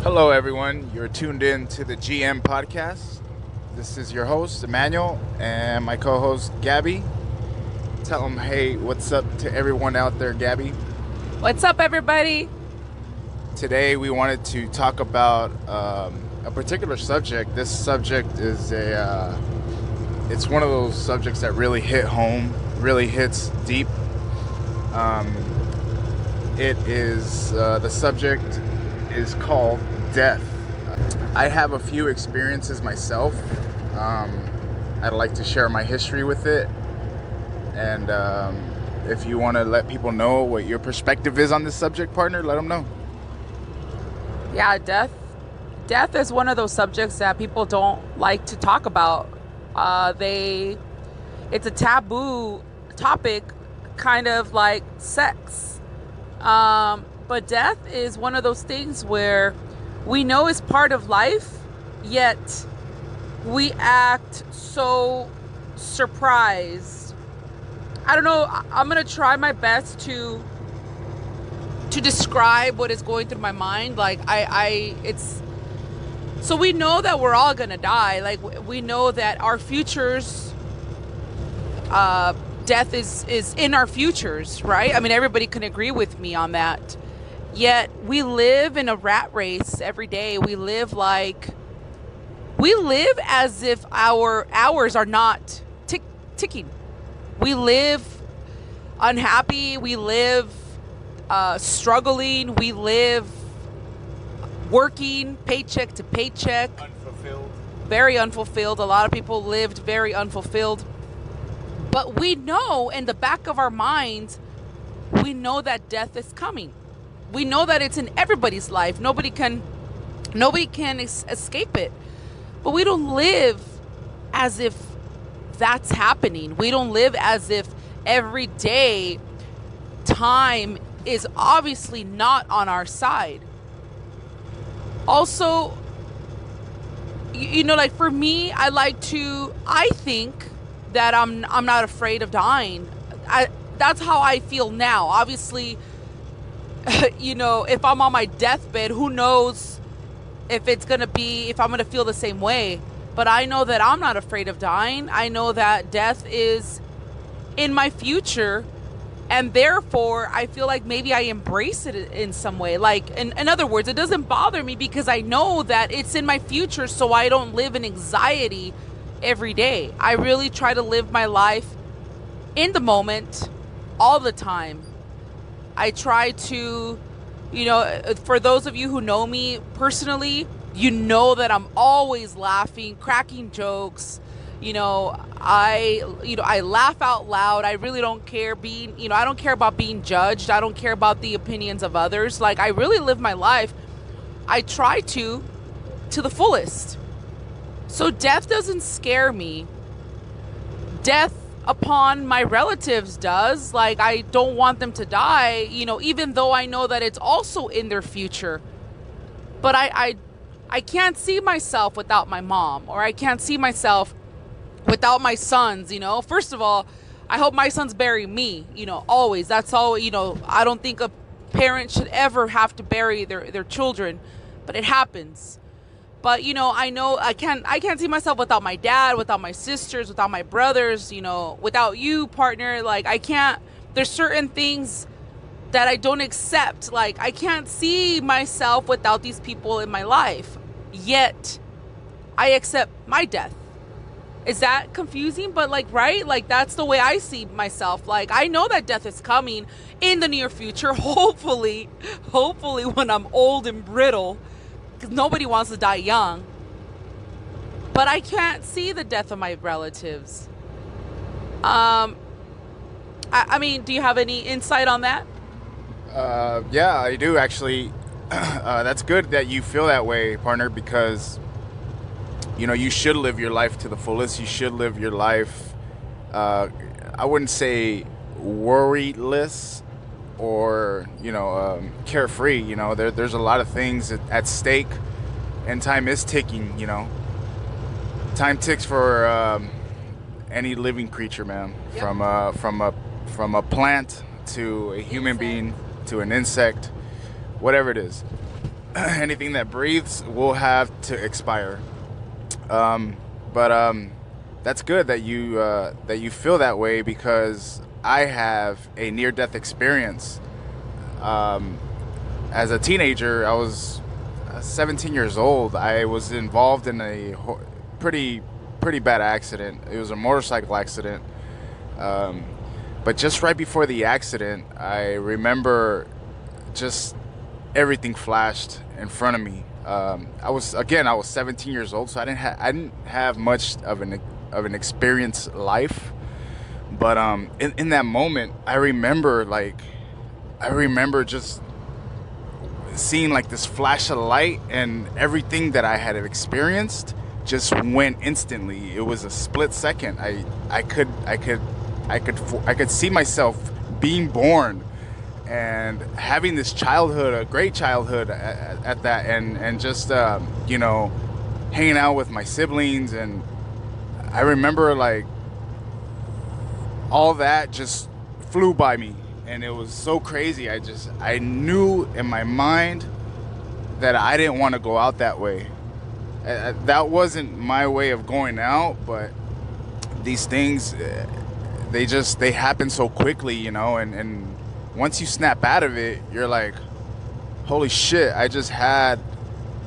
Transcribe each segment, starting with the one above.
Hello, everyone. You're tuned in to the GM podcast. This is your host, Emmanuel, and my co host, Gabby. Tell them, hey, what's up to everyone out there, Gabby? What's up, everybody? Today, we wanted to talk about a particular subject. This subject is it's one of those subjects that really hit home, really hits deep. Um, it is, the subject is called death. I have a few experiences myself. Um, I'd like to share my history with it. And if you want to let people know what your perspective is on this subject, partner, let them know. Yeah, death. Death is one of those subjects that people don't like to talk about. It's a taboo topic, kind of like sex. But death is one of those things where we know is part of life, yet we act so surprised. I don't know. I'm gonna try my best to describe what is going through my mind. Like it's so we know that we're all gonna die. Like we know that our futures, death is in our futures, right? I mean, everybody can agree with me on that. Yet we live in a rat race every day. We live as if our hours are not ticking. We live unhappy. We live struggling. We live working paycheck to paycheck. Unfulfilled. Very unfulfilled. A lot of people lived very unfulfilled. But we know in the back of our minds, we know that death is coming. We know that it's in everybody's life. Nobody can escape it. But we don't live as if that's happening. We don't live as if every day time is obviously not on our side. Also, like for me, I think that I'm not afraid of dying. That's how I feel now. Obviously, if I'm on my deathbed, who knows if I'm going to feel the same way. But I know that I'm not afraid of dying. I know that death is in my future. And therefore, I feel like maybe I embrace it in some way. Like, in other words, it doesn't bother me because I know that it's in my future, so I don't live in anxiety every day. I really try to live my life in the moment all the time. I try to, for those of you who know me personally, you know that I'm always laughing, cracking jokes. I laugh out loud. I really don't care I don't care about being judged. I don't care about the opinions of others. Like, I really live my life. I try to the fullest. So death doesn't scare me. Death upon my relatives does. Like, I don't want them to die, even though I know that it's also in their future. But I can't see myself without my mom, or I can't see myself without my sons. First of all, I hope my sons bury me, always. That's all. I don't think a parent should ever have to bury their children, but it happens. But I know I can't see myself without my dad, without my sisters, without my brothers, without you, partner. Like, I can't. There's certain things that I don't accept. Like, I can't see myself without these people in my life. Yet I accept my death. Is that confusing? But right? Like, that's the way I see myself. Like, I know that death is coming in the near future. Hopefully when I'm old and brittle, because nobody wants to die young. But I can't see the death of my relatives. I mean, do you have any insight on that? Yeah, I do actually. That's good that you feel that way, partner, because you should live your life to the fullest. You should live your life, I wouldn't say worryless or carefree. There's a lot of things at stake, and time is ticking. Time ticks for any living creature, man. Yep. From a plant to a human being to an insect, whatever it is. anything that breathes will have to expire. But that's good that you feel that way, because I have a near-death experience. Um, as a teenager, I was 17 years old. I was involved in a pretty pretty bad accident. It was a motorcycle accident. Um, but just right before the accident, I remember just everything flashed in front of me. I was 17 years old, so I didn't have much of an experience life. But in that moment, I remember just seeing like this flash of light, and everything that I had experienced just went instantly. It was a split second. I could see myself being born and having this childhood, a great childhood at that, and just hanging out with my siblings. And I remember like all that just flew by me, and it was so crazy. I knew in my mind that I didn't want to go out that way. That wasn't my way of going out, but these things, they happen so quickly, and once you snap out of it, you're like, holy shit, I just had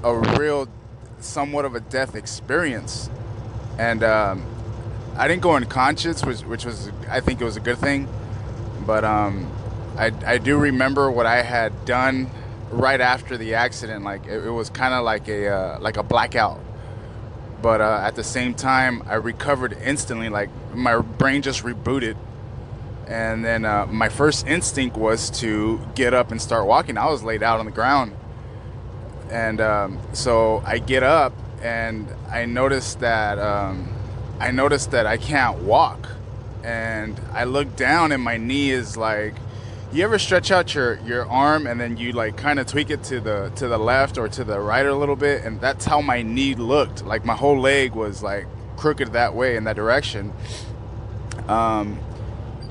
a real, somewhat of a death experience. And I didn't go unconscious, which was, I think it was a good thing. But I do remember what I had done right after the accident. Like it was kind of like a blackout. But at the same time, I recovered instantly. Like my brain just rebooted, and then my first instinct was to get up and start walking. I was laid out on the ground, and so I get up, and I noticed that I can't walk, and I look down, and my knee is like, you ever stretch out your arm and then you like kind of tweak it to the left or to the right a little bit, and that's how my knee looked. Like my whole leg was like crooked that way, in that direction.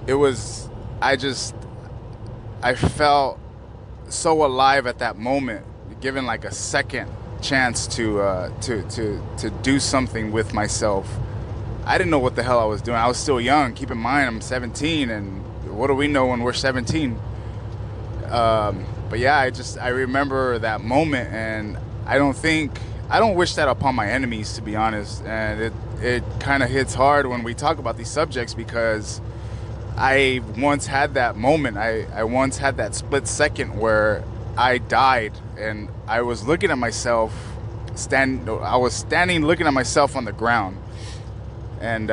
It was, I felt so alive at that moment, given like a second chance to do something with myself. I didn't know what the hell I was doing. I was still young. Keep in mind, I'm 17, and what do we know when we're 17? But yeah, I remember that moment, and I don't wish that upon my enemies, to be honest. And it kind of hits hard when we talk about these subjects, because I once had that moment. I once had that split second where I died, and I was looking at myself I was standing looking at myself on the ground, and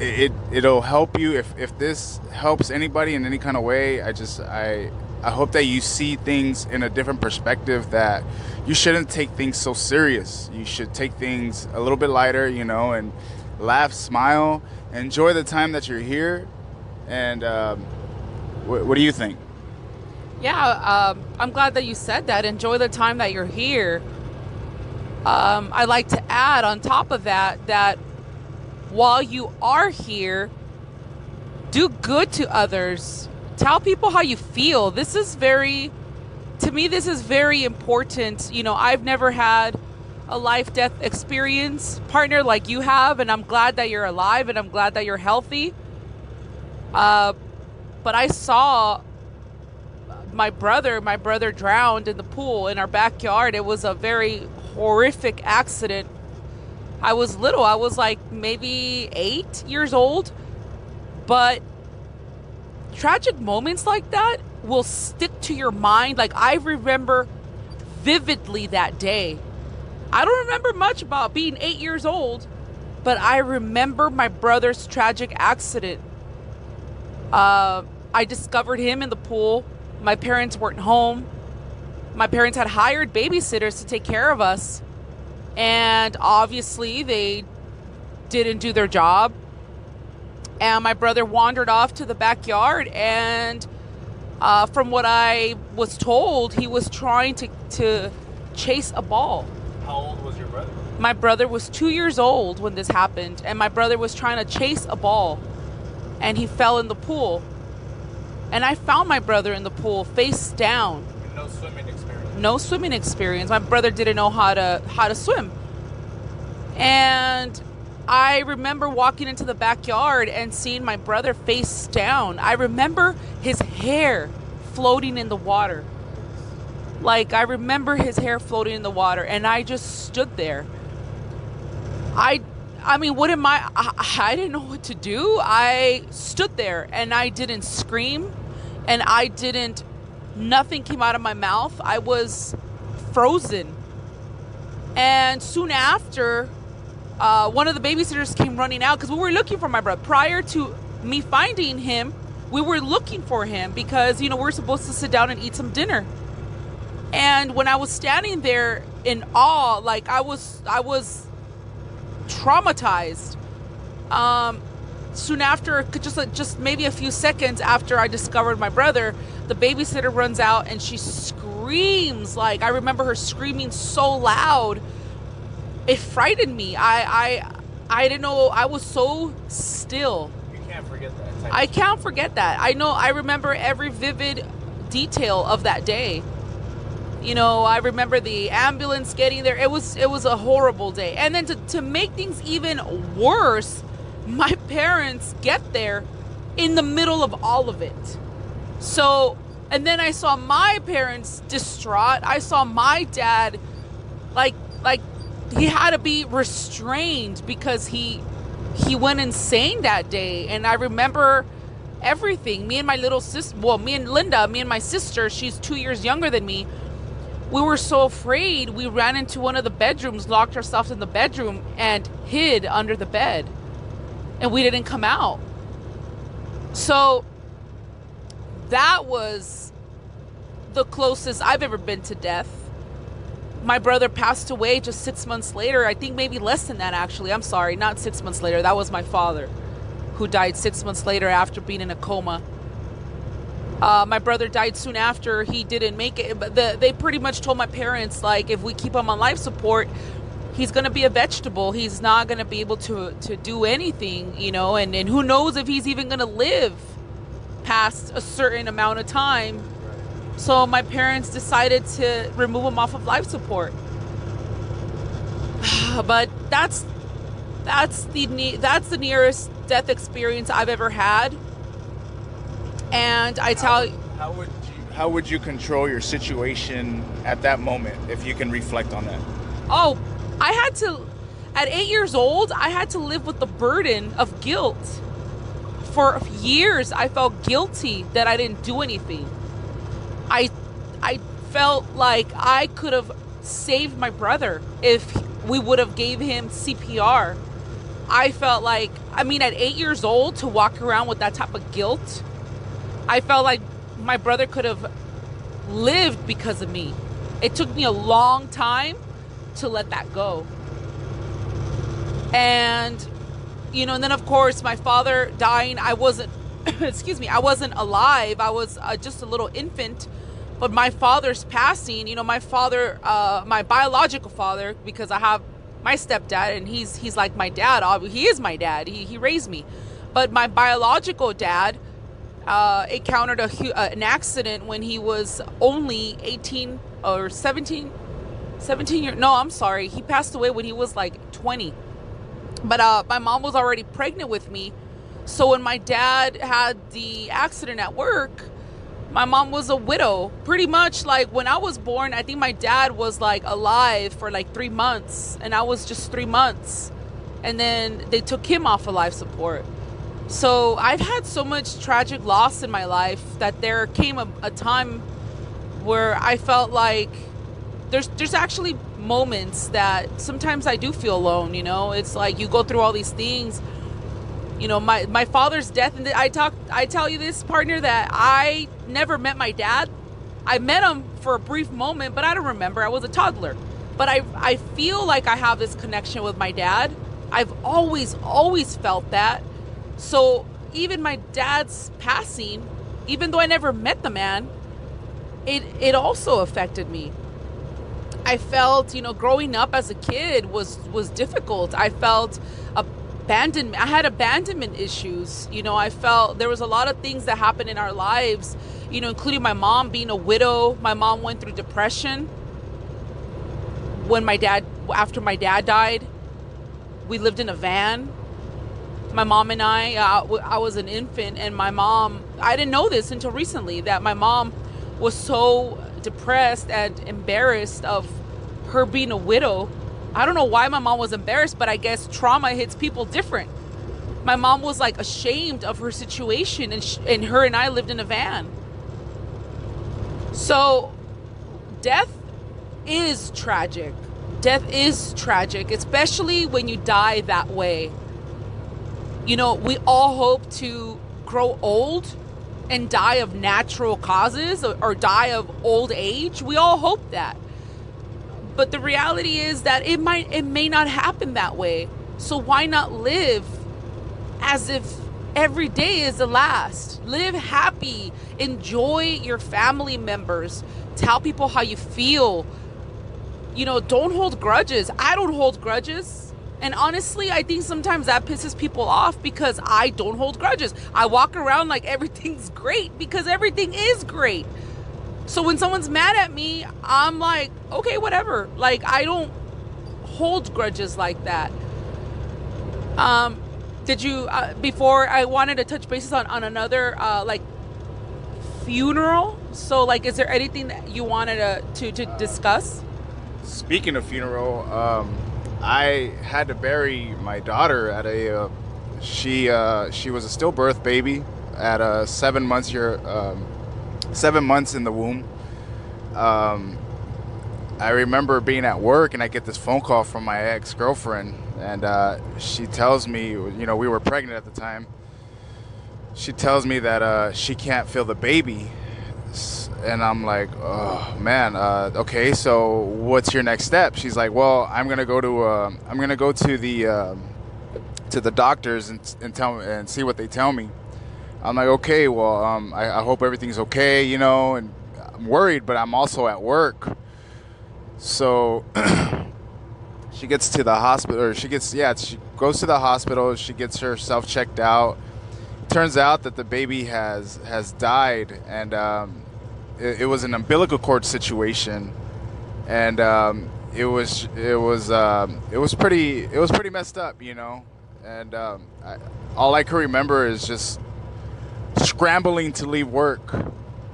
it'll help you if this helps anybody in any kind of way. I hope that you see things in a different perspective, that you shouldn't take things so serious. You should take things a little bit lighter, and laugh, smile, enjoy the time that you're here. And what do you think? Yeah, I'm glad that you said that. Enjoy the time that you're here. I'd like to add on top of that while you are here, do good to others. Tell people how you feel. To me, this is very important. I've never had a life-death experience, partner, like you have, and I'm glad that you're alive, and I'm glad that you're healthy. But I saw my brother drowned in the pool in our backyard. It was a very horrific accident. I was little. I was like maybe 8 years old. But tragic moments like that will stick to your mind. Like, I remember vividly that day. I don't remember much about being 8 years old, but I remember my brother's tragic accident. I discovered him in the pool. My parents weren't home. My parents had hired babysitters to take care of us. And obviously they didn't do their job. And my brother wandered off to the backyard, and from what I was told, he was trying to chase a ball. How old was your brother? My brother was 2 years old when this happened, and my brother was trying to chase a ball, and he fell in the pool. And I found my brother in the pool, face down. In no swimming experience. No swimming experience. My brother didn't know how to swim. And I remember walking into the backyard and seeing my brother face down. I remember his hair floating in the water. Like, I remember his hair floating in the water, and I just stood there. I mean, what am I didn't know what to do. I stood there, and I didn't scream, and nothing came out of my mouth. I was frozen. And soon after, one of the babysitters came running out because we were looking for my brother. Prior to me finding him, we were looking for him because, we were supposed to sit down and eat some dinner. And when I was standing there in awe, like I was traumatized. Soon after, just maybe a few seconds after I discovered my brother, the babysitter runs out and she screams. Like, I remember her screaming so loud. It frightened me. I didn't know. I was so still. You can't forget that. I can't forget that. I remember every vivid detail of that day. I remember the ambulance getting there. It was a horrible day. And then to make things even worse, my parents get there in the middle of all of it. So, and then I saw my parents distraught. I saw my dad like he had to be restrained because he went insane that day. And I remember everything. Me and my little sister, me and my sister, she's 2 years younger than me. We were so afraid. We ran into one of the bedrooms, locked ourselves in the bedroom, and hid under the bed. And we didn't come out. So that was the closest I've ever been to death. My brother passed away just 6 months later. I think maybe less than that, actually. I'm sorry, not 6 months later. That was my father, who died 6 months later after being in a coma. My brother died soon after. He didn't make it. But they pretty much told my parents, like, if we keep him on life support, he's going to be a vegetable. He's not going to be able to do anything, and who knows if he's even going to live past a certain amount of time. So my parents decided to remove him off of life support. But that's the nearest death experience I've ever had. And how would you control your situation at that moment, if you can reflect on that? Oh, at 8 years old, I had to live with the burden of guilt. For years, I felt guilty that I didn't do anything. I felt like I could have saved my brother if we would have gave him CPR. I felt like, at 8 years old, to walk around with that type of guilt, I felt like my brother could have lived because of me. It took me a long time to let that go. And, and then of course my father dying, I wasn't, I wasn't alive. I was just a little infant. But my father's passing, my father, my biological father, because I have my stepdad and he's like my dad. He is my dad. He raised me. But my biological dad, encountered an accident when he was only 18 or 17 years. No, I'm sorry. He passed away when he was like 20. But my mom was already pregnant with me. So when my dad had the accident at work, my mom was a widow. Pretty much like when I was born, I think my dad was like alive for like 3 months and I was just 3 months. And then they took him off of life support. So I've had so much tragic loss in my life that there came a time where I felt like there's actually moments that sometimes I do feel alone. It's like you go through all these things. My father's death, and I tell you this, partner, that I never met my dad. I met him for a brief moment, but I don't remember. I was a toddler. But I feel like I have this connection with my dad. I've always felt that. So even my dad's passing, even though I never met the man, it also affected me. I felt, growing up as a kid was difficult. I felt abandonment. I had abandonment issues. I felt there was a lot of things that happened in our lives, including my mom being a widow. My mom went through depression after my dad died. We lived in a van. My mom and I was an infant, and my mom, I didn't know this until recently, that my mom was so depressed and embarrassed of her being a widow. I don't know why my mom was embarrassed, but I guess trauma hits people different. My mom was like ashamed of her situation, and her and I lived in a van. So death is tragic. Death is tragic, especially when you die that way. We all hope to grow old and die of natural causes or die of old age. We all hope that. But the reality is that it may not happen that way. So why not live as if every day is the last? Live happy. Enjoy your family members. Tell people how you feel. Don't hold grudges. I don't hold grudges. And honestly, I think sometimes that pisses people off because I don't hold grudges. I walk around like everything's great because everything is great. So when someone's mad at me, I'm like, okay, whatever. Like, I don't hold grudges like that. Did you, before I wanted to touch bases on another, funeral. So like, is there anything that you wanted to discuss? Speaking of funeral, I had to bury my daughter at she was a stillbirth baby at 7 months 7 months in the womb. I remember being at work and I get this phone call from my ex-girlfriend, and she tells me, we were pregnant at the time. She tells me that she can't feel the baby. And I'm like, oh man, okay, so what's your next step? She's like, well, I'm gonna go to the doctors and see what they tell me. I'm like, okay, well, I hope everything's okay, and I'm worried, but I'm also at work. So she gets to the hospital, or she goes to the hospital. She gets herself checked out. Turns out that the baby has died, and it was an umbilical cord situation, and it was pretty messed up, and all I can remember is just scrambling to leave work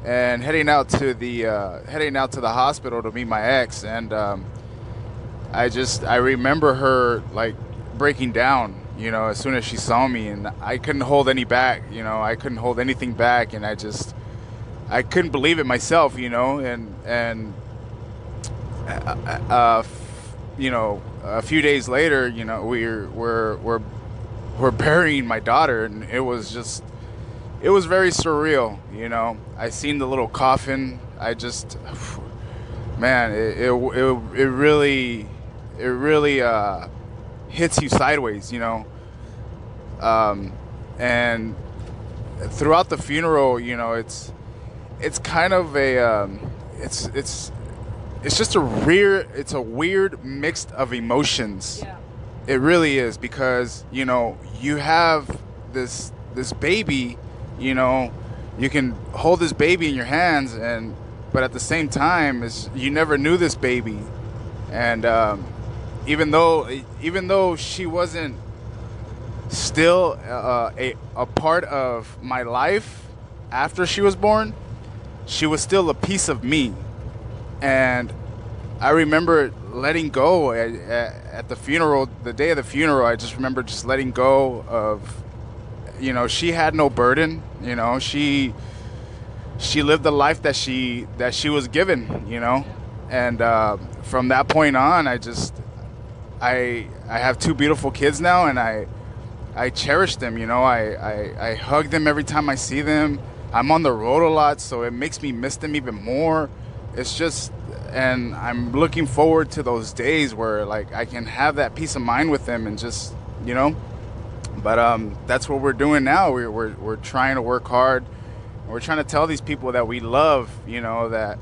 and heading out to the hospital to meet my ex, and I remember her like breaking down, as soon as she saw me, and I couldn't hold any back, I couldn't hold anything back, and I couldn't believe it myself, and a few days later, we're burying my daughter, and it was very surreal, I seen the little coffin. Man, it really hits you sideways, and throughout the funeral, it's kind of it's just a weird mix of emotions. Yeah. It really is, because you have this baby, you can hold this baby in your hands, but at the same time, you never knew this baby, and even though she wasn't still a part of my life after she was born, she was still a piece of me. And I remember letting go at the funeral, the day of the funeral. I just remember just letting go of, she had no burden. She lived the life that she was given. And from that point on, I have two beautiful kids now, and I cherish them. I hug them every time I see them. I'm on the road a lot, so it makes me miss them even more. And I'm looking forward to those days where like I can have that peace of mind with them, and just, but that's what we're doing now. We're trying to work hard. We're trying to tell these people that we love, that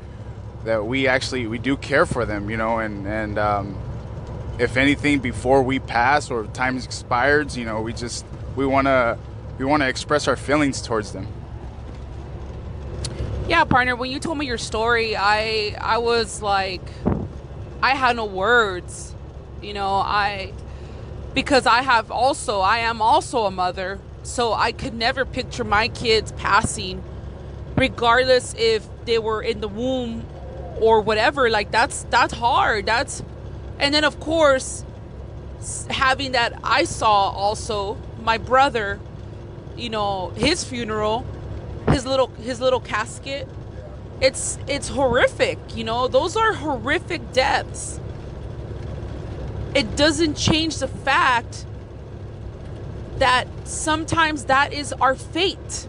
we do care for them, and if anything, before we pass or time expires, you know, we want to express our feelings towards them. Yeah, partner, when you told me your story, I was like, I had no words. You know, because I am also a mother, so I could never picture my kids passing, regardless if they were in the womb or whatever. Like, that's hard. And then of course, having that, I saw also my brother, you know, his funeral, his little casket. It's horrific, you know. Those are horrific deaths. It doesn't change the fact that sometimes that is our fate.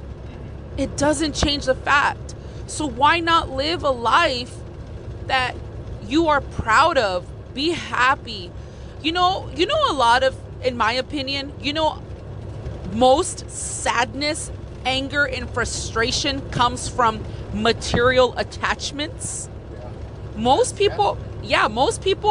It doesn't change the fact. So why not live a life that you are proud of? Be happy. You know a lot of, in my opinion, most sadness, anger, and frustration comes from material attachments. Most people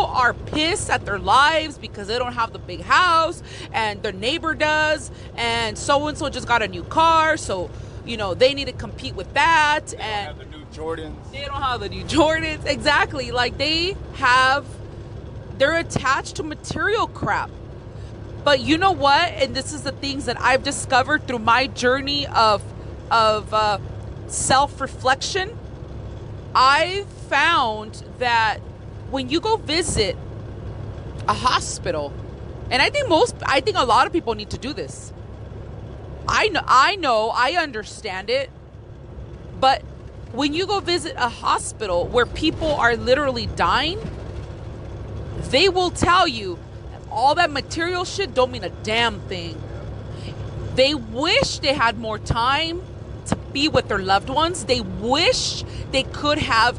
are pissed at their lives because they don't have the big house and their neighbor does, and so just got a new car, so they need to compete with that. And they don't have the new Jordans. They don't have the new Jordans. Exactly. Like, they're attached to material crap. But you know what? And this is the things that I've discovered through my journey of self-reflection. I've found that when you go visit a hospital, and I think a lot of people need to do this. I understand it, but when you go visit a hospital where people are literally dying, they will tell you all that material shit don't mean a damn thing. They wish they had more time to be with their loved ones. They wish they could have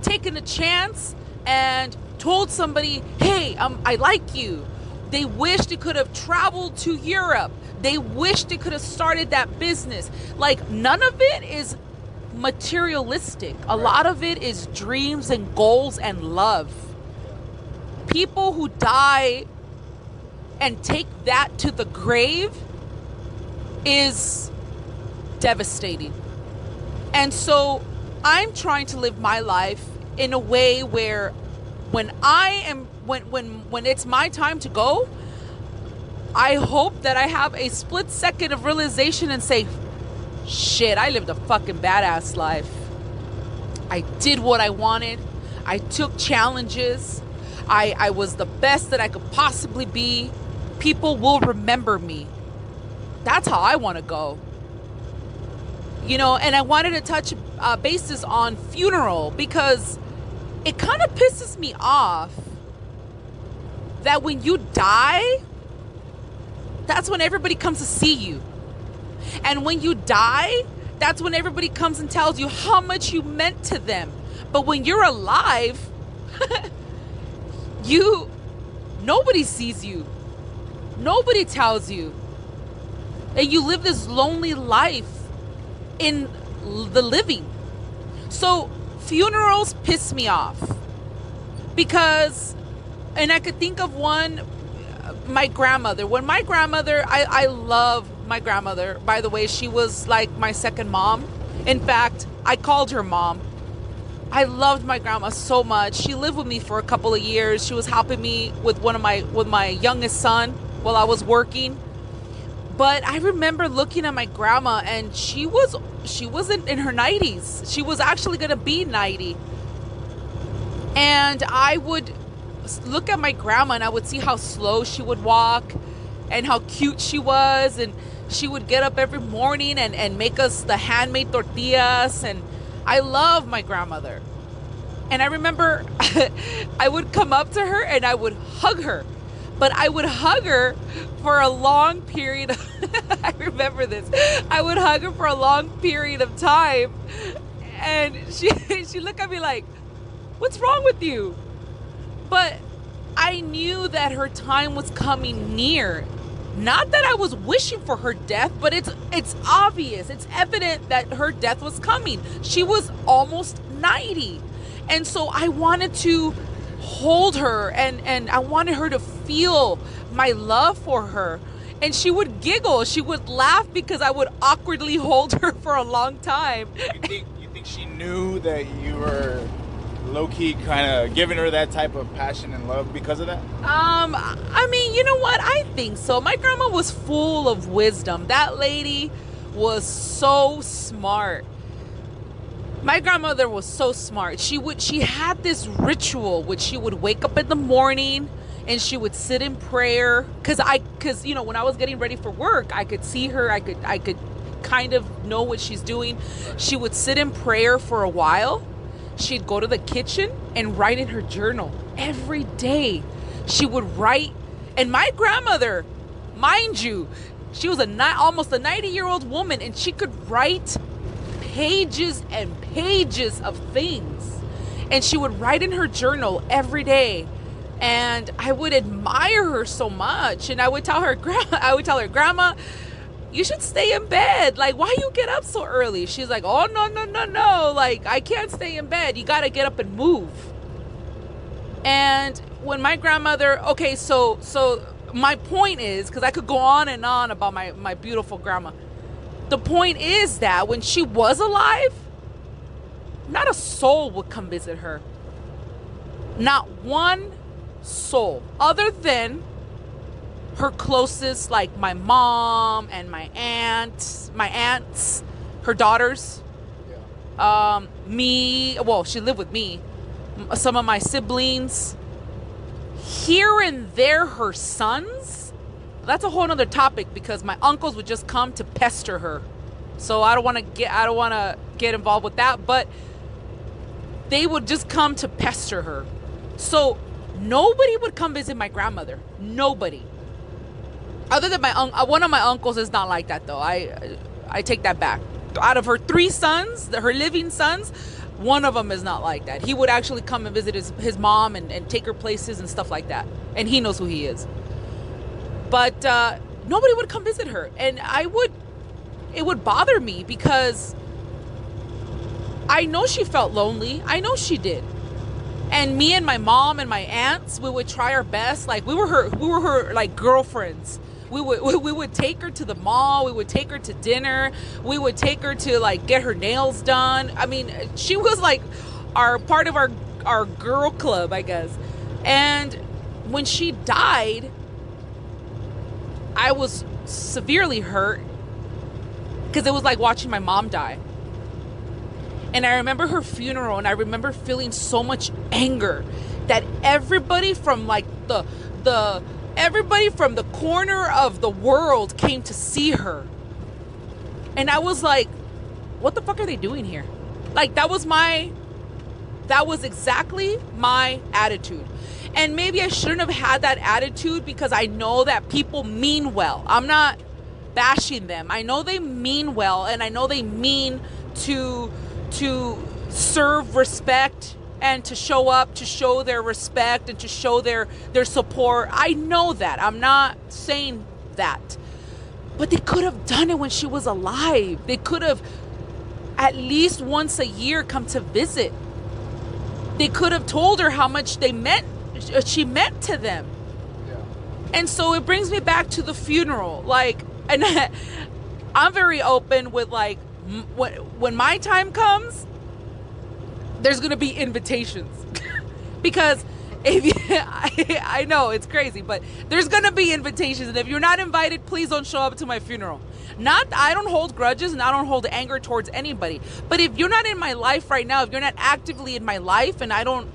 taken a chance and told somebody, hey, I like you. They wish they could have traveled to Europe. They wish they could have started that business. Like, none of it is materialistic. A lot of it is dreams and goals and love. People who die and take that to the grave is devastating. And so I'm trying to live my life in a way where when it's my time to go, I hope that I have a split second of realization and say, shit, I lived a fucking badass life. I did what I wanted. I took challenges. I was the best that I could possibly be. People will remember me. That's how I want to go. And I wanted to touch bases on funeral because it kind of pisses me off that when you die, that's when everybody comes to see you. And when you die, that's when everybody comes and tells you how much you meant to them. But when you're alive, nobody sees you. Nobody tells you. And you live this lonely life in the living. So funerals piss me off because, and I could think of one, my grandmother. When my grandmother, I love my grandmother. By the way, she was like my second mom. In fact, I called her mom. I loved my grandma so much. She lived with me for a couple of years. She was helping me with my youngest son while I was working. But I remember looking at my grandma, and she wasn't in her 90s. She was actually going to be 90. And I would look at my grandma and I would see how slow she would walk and how cute she was. And she would get up every morning and make us the handmade tortillas. And I love my grandmother. And I remember I would come up to her and I would hug her. But I would hug her for a long period of I remember this. I would hug her for a long period of time. And she looked at me like, what's wrong with you? But I knew that her time was coming near. Not that I was wishing for her death, but it's obvious. It's evident that her death was coming. She was almost 90. And so I wanted to hold her, and I wanted her to feel my love for her. And she would giggle, she would laugh because I would awkwardly hold her for a long time. You think she knew that you were low key kind of giving her that type of passion and love because of that? I mean, you know what? I think so. My grandma was full of wisdom. That lady was so smart. My grandmother was so smart. She had this ritual which she would wake up in the morning and she would sit in prayer cuz you know, when I was getting ready for work, I could see her, I could kind of know what she's doing. She would sit in prayer for a while. She'd go to the kitchen and write in her journal every day. She would write, and my grandmother, mind you, she was almost a 90-year-old woman, and she could write pages and pages of things. And she would write in her journal every day. And I would admire her so much. And I would tell her, Grandma, you should stay in bed. Like, why you get up so early? She's like, oh, no. Like, I can't stay in bed. You got to get up and move. And when my grandmother, okay, so my point is, because I could go on and on about my beautiful grandma. The point is that when she was alive, not a soul would come visit her. Not one soul, other than her closest, like my mom and my aunts, her daughters, me, well, she lived with me, some of my siblings, here and there her sons. That's a whole nother topic because my uncles would just come to pester her. So I don't want to get involved with that, but they would just come to pester her. So nobody would come visit my grandmother. Nobody. Other than one of my uncles is not like that though. I take that back. Out of her 3 sons, her living sons, one of them is not like that. He would actually come and visit his mom and take her places and stuff like that. And he knows who he is. But nobody would come visit her. And it would bother me because I know she felt lonely. I know she did. And me and my mom and my aunts, we would try our best. Like we were her like girlfriends. We would take her to the mall. We would take her to dinner. We would take her to like get her nails done. I mean, she was like part of our girl club, I guess. And when she died, I was severely hurt because it was like watching my mom die. And I remember her funeral, and I remember feeling so much anger that everybody from like everybody from the corner of the world came to see her. And I was like, what the fuck are they doing here? Like that was exactly my attitude. And maybe I shouldn't have had that attitude because I know that people mean well. I'm not bashing them. I know they mean well, and I know they mean to serve respect and to show up, to show their respect and to show their support. I know that. I'm not saying that. But they could have done it when she was alive. They could have at least once a year come to visit. They could have told her how much she meant to them. Yeah. And so it brings me back to the funeral. Like, and I'm very open with like, when my time comes, there's gonna be invitations because I know it's crazy, but there's gonna be invitations, and if you're not invited, please don't show up to my funeral. I don't hold grudges and I don't hold anger towards anybody, but if you're not in my life right now, if you're not actively in my life, and I don't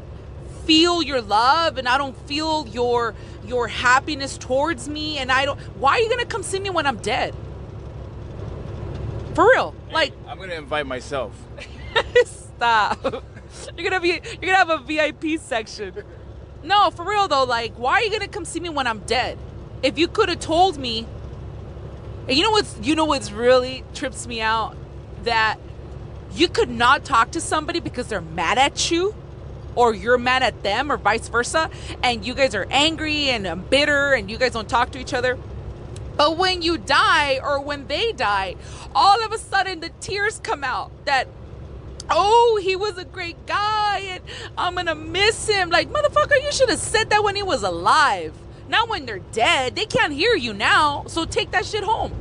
feel your love and I don't feel your happiness towards me, and why are you gonna come see me when I'm dead? For real. Like, I'm gonna invite myself. Stop. You're gonna have a VIP section. No, for real though, like, why are you gonna come see me when I'm dead? If you could have told me. And you know what's really trips me out? That you could not talk to somebody because they're mad at you, or you're mad at them, or vice versa, and you guys are angry and bitter and you guys don't talk to each other. But when you die, or when they die, all of a sudden the tears come out that oh, he was a great guy and I'm gonna miss him. Like, motherfucker, you should have said that when he was alive. Not when they're dead. They can't hear you now. So take that shit home.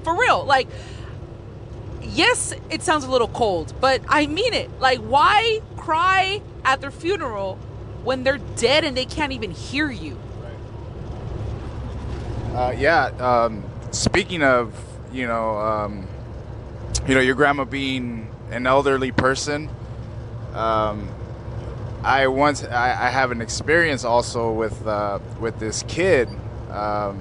For real. Like, yes, it sounds a little cold, but I mean it. Like, why cry at their funeral when they're dead and they can't even hear you? Speaking of, your grandma being an elderly person, I have an experience also with this kid. I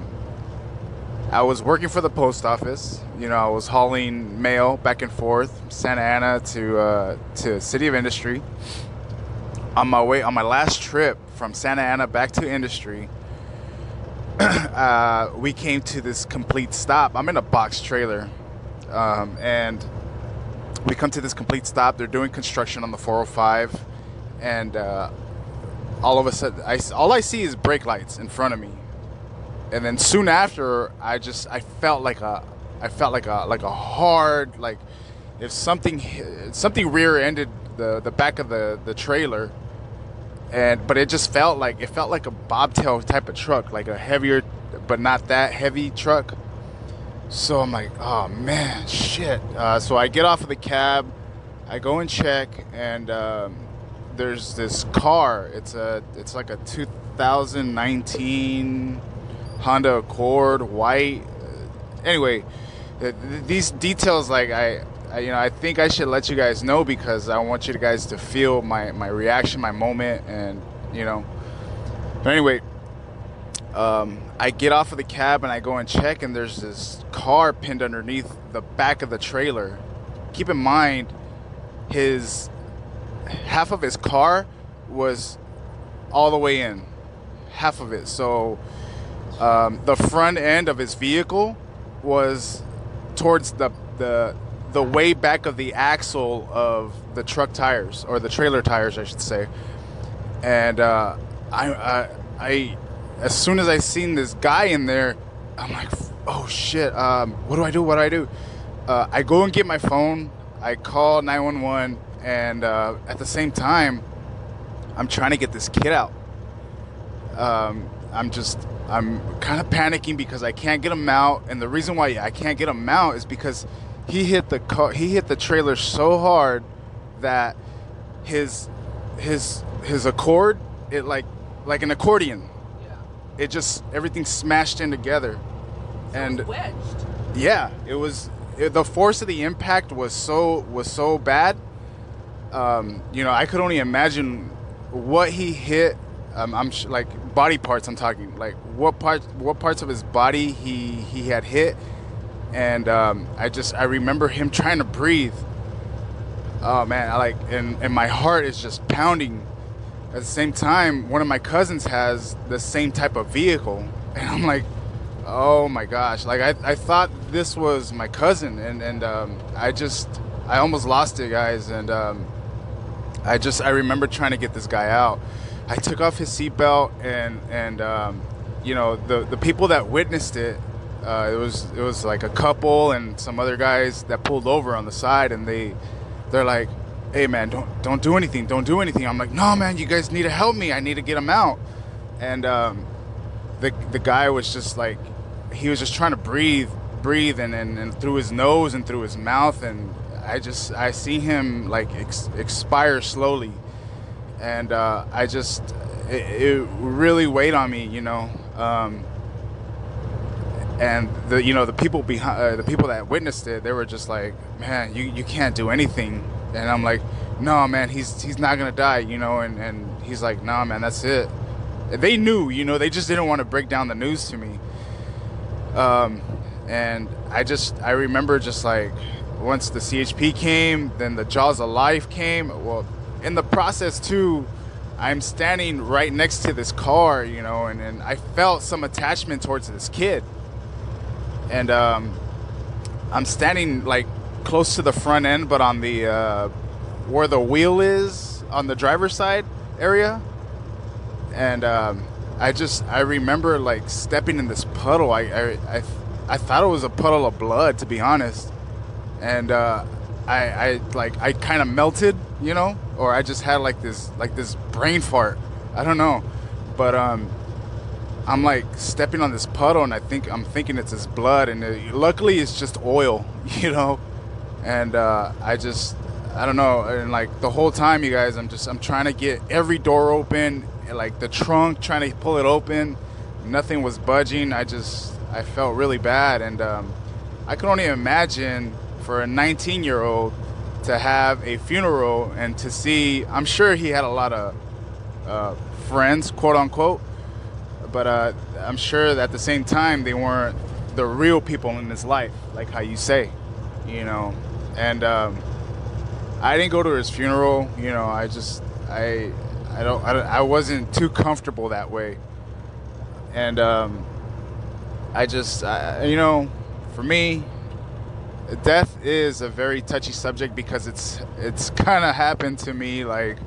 was working for the post office. I was hauling mail back and forth, Santa Ana to City of Industry. On my last trip from Santa Ana back to Industry, we came to this complete stop. I'm in a box trailer, and we come to this complete stop. They're doing construction on the 405, and all of a sudden, all I see is brake lights in front of me, and then soon after, I felt like a hard, like if something rear-ended the back of the trailer. But it just felt like a bobtail type of truck, like a heavier but not that heavy truck. So I'm like, oh man, shit. So I get off of the cab, I go and check, and there's this car. It's like a 2019 Honda Accord, white. Anyway, these details, like I think I should let you guys know because I want you guys to feel my reaction, my moment, and But anyway, I get off of the cab and I go and check, and there's this car pinned underneath the back of the trailer. Keep in mind, half of his car was all the way in, half of it. So the front end of his vehicle was towards the way back of the axle of the truck tires, or the trailer tires, I should say. And I as soon as I seen this guy in there, I'm like, oh shit, what do I do? I go and get my phone, I call 911, and at the same time, I'm trying to get this kid out. I'm kind of panicking because I can't get him out, and the reason why I can't get him out is because he hit the trailer so hard that his Accord, it like an accordion. Yeah. It just, everything smashed in together. So and it was wedged. Yeah, the force of the impact was so bad. I could only imagine what he hit. Like body parts. I'm talking like what parts of his body he had hit. And I remember him trying to breathe. Oh man, and my heart is just pounding. At the same time, one of my cousins has the same type of vehicle, and I'm like, oh my gosh, like I thought this was my cousin, and I almost lost it, guys. And I remember trying to get this guy out. I took off his seatbelt, and the people that witnessed it. It was like a couple and some other guys that pulled over on the side, and they're like, hey man, don't do anything. I'm like, no man, you guys need to help me. I need to get him out. And the guy was just like, he was just trying to breathe and through his nose and through his mouth, and I see him like expire slowly, and it really weighed on me, and the people behind, the people that witnessed it, they were just like, man, you can't do anything. And I'm like, no man, he's not gonna die, and he's like, nah man, that's it. They knew, they just didn't want to break down the news to me. And I remember just like, once the CHP came, then the Jaws of Life came. Well, in the process too, I'm standing right next to this car, and I felt some attachment towards this kid. And I'm standing like close to the front end, but on the where the wheel is on the driver's side area. And I remember like stepping in this puddle. I thought it was a puddle of blood, to be honest. And I kind of melted, you know, or I just had like this brain fart. I don't know, but I'm like stepping on this puddle, and I'm thinking it's his blood, and luckily it's just oil, you know, and I don't know, and like the whole time, you guys, I'm trying to get every door open, and, like the trunk, trying to pull it open, nothing was budging. I felt really bad, and I can only imagine for a 19-year-old to have a funeral and to see. I'm sure he had a lot of friends, quote unquote, but I'm sure that at the same time they weren't the real people in his life, like how you say, you know. And I didn't go to his funeral, you know. I wasn't too comfortable that way, and you know, for me, death is a very touchy subject because it's kind of happened to me like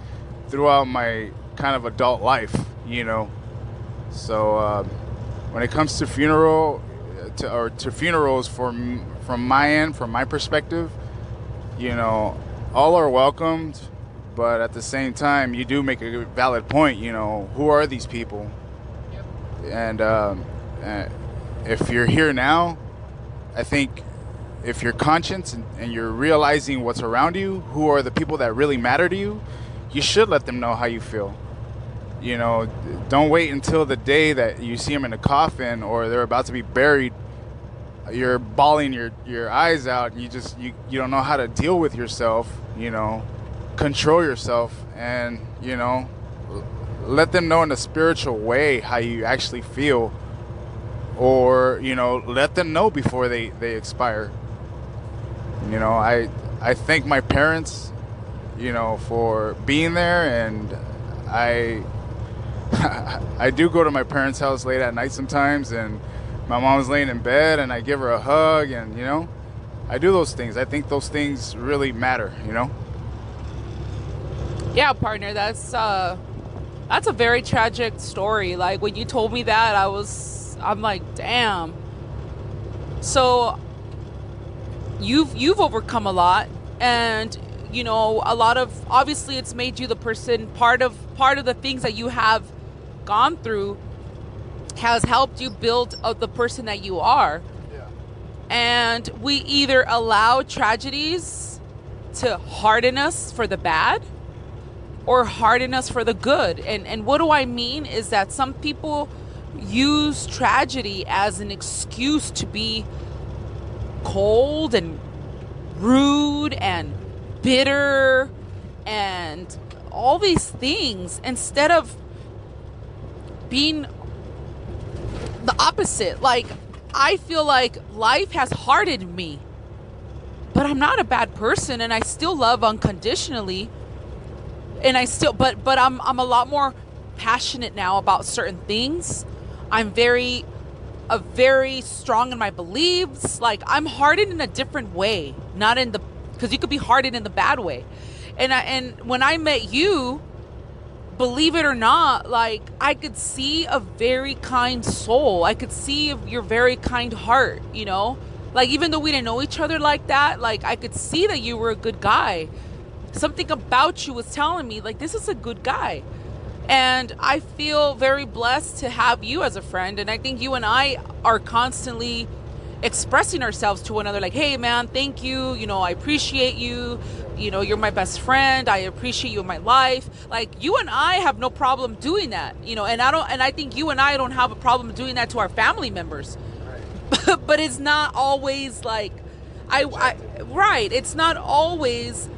throughout my kind of adult life, you know. So when it comes to funerals, from my end, from my perspective, you know, all are welcomed, but at the same time, you do make a valid point. You know, who are these people? And if you're here now, I think if you're conscious and you're realizing what's around you, who are the people that really matter to you, you should let them know how you feel. You know, don't wait until the day that you see them in a coffin or they're about to be buried. You're bawling your eyes out. You don't know how to deal with yourself. You know, control yourself, and you know, let them know in a spiritual way how you actually feel, or you know, let them know before they expire. You know, I thank my parents, you know, for being there, and I do go to my parents' house late at night sometimes, and my mom's laying in bed, and I give her a hug, and you know, I do those things. I think those things really matter, you know. Yeah, partner, that's a very tragic story. Like when you told me that, I'm like, damn. So you've overcome a lot, and you know, a lot of, obviously it's made you the person. Part of the things that you have gone through has helped you build the person that you are. Yeah. And we either allow tragedies to harden us for the bad or harden us for the good. And what do I mean is that some people use tragedy as an excuse to be cold and rude and bitter and all these things, instead of being the opposite. Like, I feel like life has hardened me, but I'm not a bad person, and I still love unconditionally, and I still, but I'm a lot more passionate now about certain things. I'm very strong in my beliefs. Like, I'm hardened in a different way, not in the, because you could be hardened in the bad way. And when I met you, believe it or not, like, I could see a very kind soul. I could see your very kind heart, you know? Like, even though we didn't know each other like that, like, I could see that you were a good guy. Something about you was telling me, like, this is a good guy. And I feel very blessed to have you as a friend. And I think you and I are constantly expressing ourselves to one another, like, hey man, thank you, you know, I appreciate you, you know, you're my best friend, I appreciate you in my life. Like, you and I have no problem doing that, you know, and I think you and I don't have a problem doing that to our family members. Right. But it's not always like right, it's not always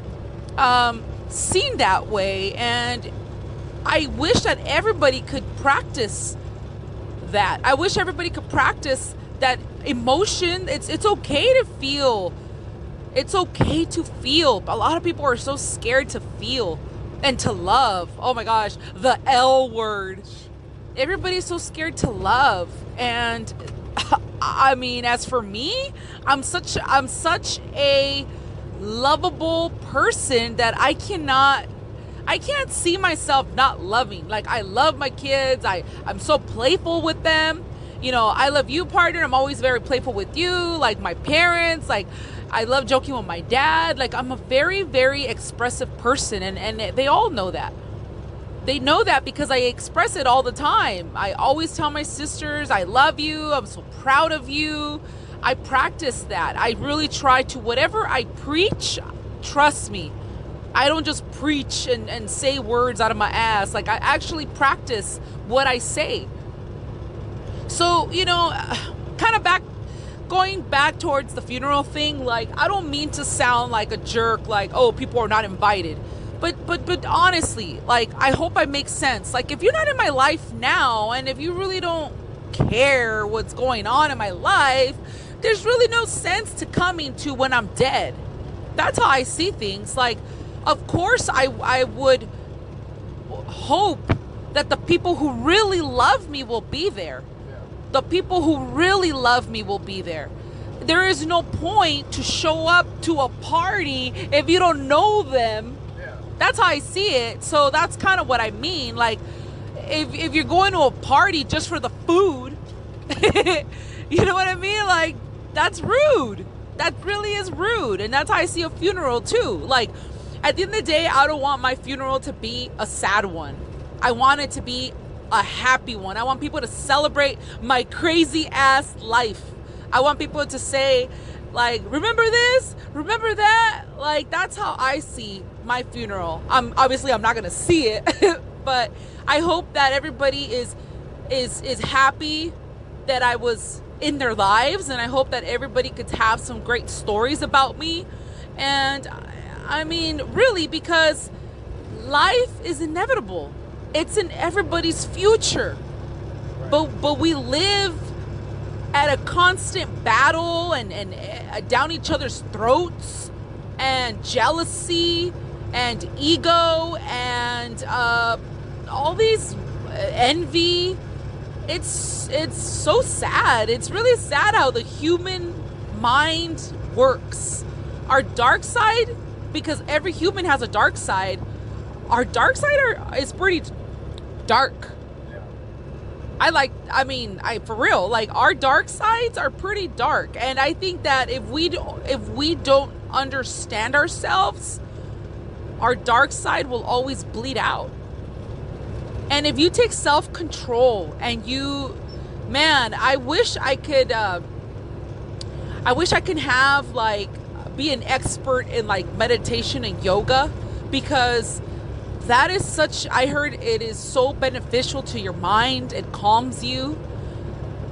seen that way. And I wish that everybody could practice that. I wish everybody could practice that emotion. It's okay to feel. It's okay to feel. A lot of people are so scared to feel and to love. Oh my gosh, the L word. Everybody's so scared to love. And I mean, as for me, I'm such a lovable person that I can't see myself not loving. Like, I love my kids. I'm so playful with them. You know, I love you, partner. I'm always very playful with you. Like, my parents, like, I love joking with my dad. Like, I'm a very, very expressive person, and they all know that. They know that because I express it all the time. I always tell my sisters, I love you. I'm so proud of you. I practice that. I really try to, whatever I preach, trust me, I don't just preach and say words out of my ass. Like, I actually practice what I say. So, kind of going back towards the funeral thing, like, I don't mean to sound like a jerk, like, oh, people are not invited. But honestly, like, I hope I make sense. Like, if you're not in my life now, and if you really don't care what's going on in my life, there's really no sense to coming to when I'm dead. That's how I see things. Like, of course, I would hope that the people who really love me will be there. The people who really love me will be there. There is no point to show up to a party if you don't know them. That's how I see it. So that's kind of what I mean. Like, if you're going to a party just for the food, you know what I mean? Like, that's rude. That really is rude. And that's how I see a funeral too. Like, at the end of the day, I don't want my funeral to be a sad one. I want it to be a happy one. I want people to celebrate my crazy ass life. I want people to say, like, remember this? Remember that? Like, that's how I see my funeral. I'm not gonna see it, but I hope that everybody is happy that I was in their lives, and I hope that everybody could have some great stories about me. And I mean, really, because life is inevitable. It's in everybody's future, but we live at a constant battle and down each other's throats, and jealousy and ego and all these envy. It's so sad. It's really sad how the human mind works. Our dark side, because every human has a dark side, our dark side is pretty dark. For real, like, our dark sides are pretty dark. And I think that if we don't understand ourselves, our dark side will always bleed out. And if you take self-control and I wish I could have, like, be an expert in, like, meditation and yoga, because that is I heard it is so beneficial to your mind. It calms you.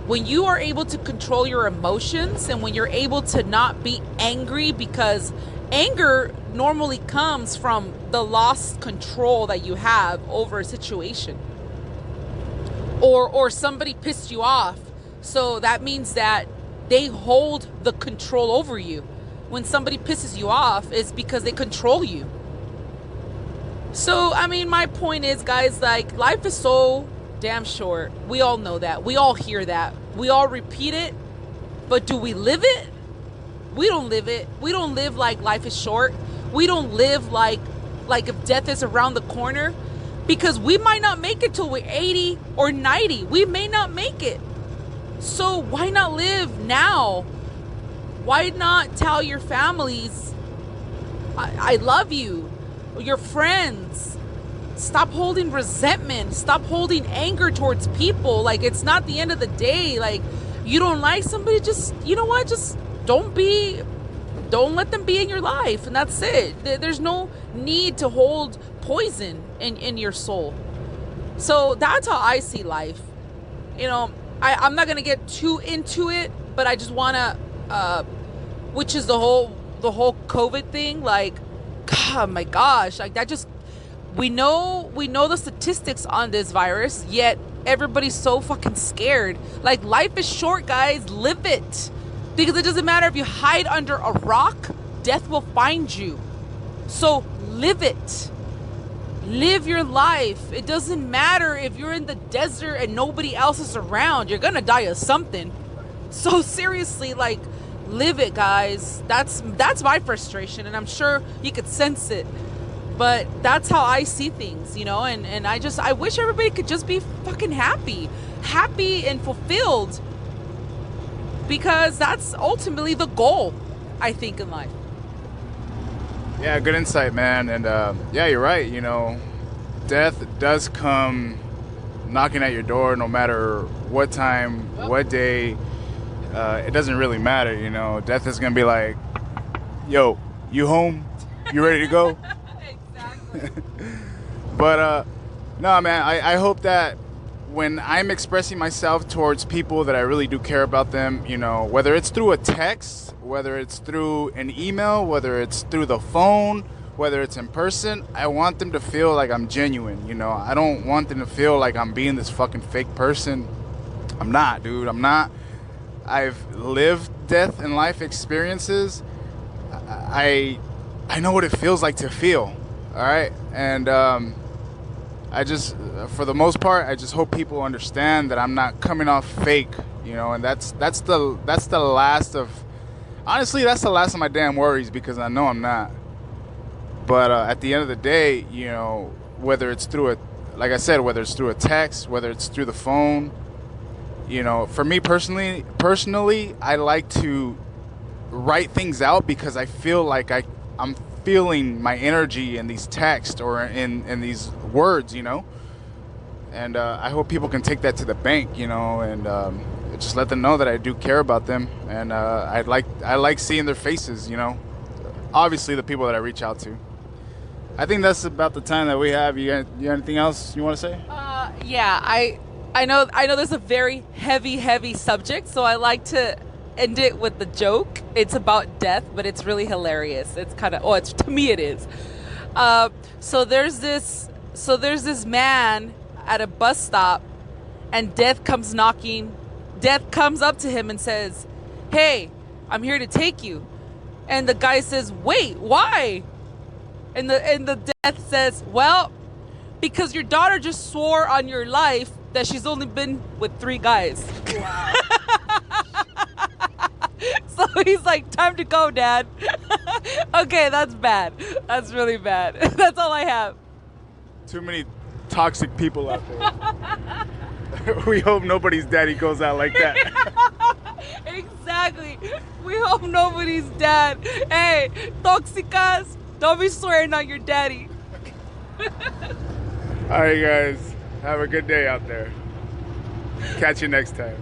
When you are able to control your emotions, and when you're able to not be angry, because anger normally comes from the lost control that you have over a situation, or somebody pissed you off. So that means that they hold the control over you. When somebody pisses you off, it's because they control you. So, I mean, my point is, guys, like, life is so damn short. We all know that. We all hear that. We all repeat it. But do we live it? We don't live it. We don't live like life is short. We don't live like if death is around the corner, because we might not make it till we're 80 or 90. We may not make it. So why not live now? Why not tell your families, I love you, your friends? Stop holding resentment. Stop holding anger towards people. Like, it's not the end of the day. Like, you don't like somebody, just, you know what? Just don't let them be in your life. And that's it. There's no need to hold poison in your soul. So that's how I see life. I'm not going to get too into it, but I just want to, which is the whole COVID thing. Like, God, my gosh, like, that just, we know the statistics on this virus, yet everybody's so fucking scared. Like, life is short, guys. Live it. Because it doesn't matter if you hide under a rock, death will find you. So live it. Live your life. It doesn't matter if you're in the desert and nobody else is around. You're gonna die of something. So seriously, like, live it, guys. That's my frustration, and I'm sure you could sense it. But that's how I see things, and I wish everybody could just be fucking happy and fulfilled, because that's ultimately the goal. I think, in life. Yeah, good insight, man. And yeah, you're right. You know, death does come knocking at your door no matter what time, what day. It doesn't really matter, you know. Death is going to be like, yo, you home? You ready to go? Exactly. But no, man, I hope that when I'm expressing myself towards people that I really do care about them, you know, whether it's through a text, whether it's through an email, whether it's through the phone, whether it's in person, I want them to feel like I'm genuine, you know. I don't want them to feel like I'm being this fucking fake person. I'm not, dude. I'm not. I've lived death and life experiences. I know what it feels like to feel, all right? And I just, for the most part, I just hope people understand that I'm not coming off fake, you know. And that's the last of, honestly, that's the last of my damn worries, because I know I'm not. But at the end of the day, you know, whether it's through like I said, whether it's through a text, whether it's through the phone, you know, for me personally, I like to write things out, because I feel like I'm feeling my energy in these texts or in these words, you know. And I hope people can take that to the bank, you know, and just let them know that I do care about them, and I like seeing their faces, you know. Obviously, the people that I reach out to. I think that's about the time that we have. You got anything else you want to say? Yeah, I know this is a very heavy subject, so I like to end it with the joke. It's about death, but it's really hilarious. It's kind of, to me it is. So there's this man at a bus stop, and death comes knocking. Death comes up to him and says, "Hey, I'm here to take you." And the guy says, "Wait, why?" And the death says, "Well, because your daughter just swore on your life that she's only been with 3 guys." So he's like, "Time to go, Dad." Okay, that's bad. That's really bad. That's all I have. Too many toxic people out there. We hope nobody's daddy goes out like that. Exactly. We hope nobody's dad. Hey, toxicas, don't be swearing on your daddy. All right, guys. Have a good day out there. Catch you next time.